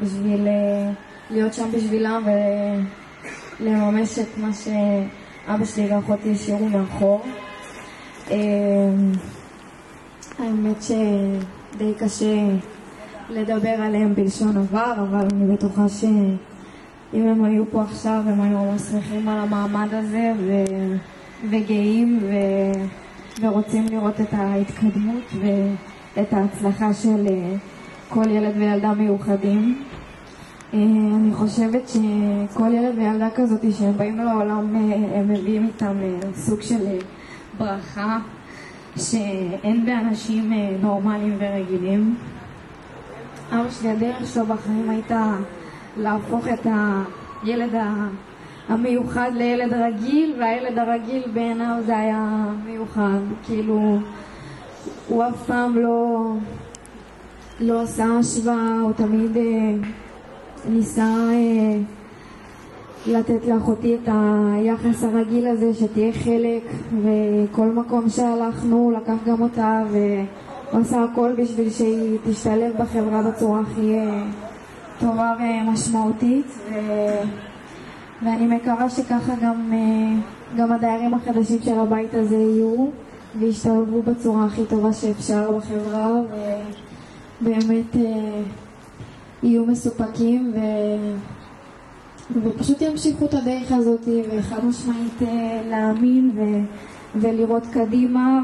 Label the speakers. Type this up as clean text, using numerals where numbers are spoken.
Speaker 1: בשביל להיות שם בשבילם ולממש את מה שאבא שלי ואחותי השאירו מאחור. האמת שדי קשה לדבר עליהם בלשון עבר, אבל אני בטוחה שאם הם היו פה עכשיו הם היו ממש שמחים על המעמד הזה וגאים ורוצים לראות את ההתקדמות ואת ההצלחה של כל ילד וילדה מיוחדים. אני חושבת שכל ילד וילדה כזאת שהם באים לעולם הם מביאים איתם סוג של ברכה שאין באנשים נורמליים ורגילים. אבא שלי, הדרך שלו בחיים הייתה להפוך את הילד המיוחד לילד רגיל, והילד הרגיל בעיניו זה היה מיוחד. כאילו הוא אף פעם לא עשה השוואה, הוא תמיד ניסה לתת לאחותי את היחס הרגיל הזה, שתהיה חלק, וכל מקום שהלכנו הוא לקח גם אותה והוא עשה הכל בשביל שהיא תשתלב בחברה בצורה הכי טובה ומשמעותית, ואני מקווה שככה גם הדיירים החדשים של הבית הזה יהיו וישתלבו בצורה הכי טובה שאפשר בחברה ובאמת יהיו מסופקים ופשוט ימשיכו את הדרך הזאת וחד משמעית להאמין ולראות קדימה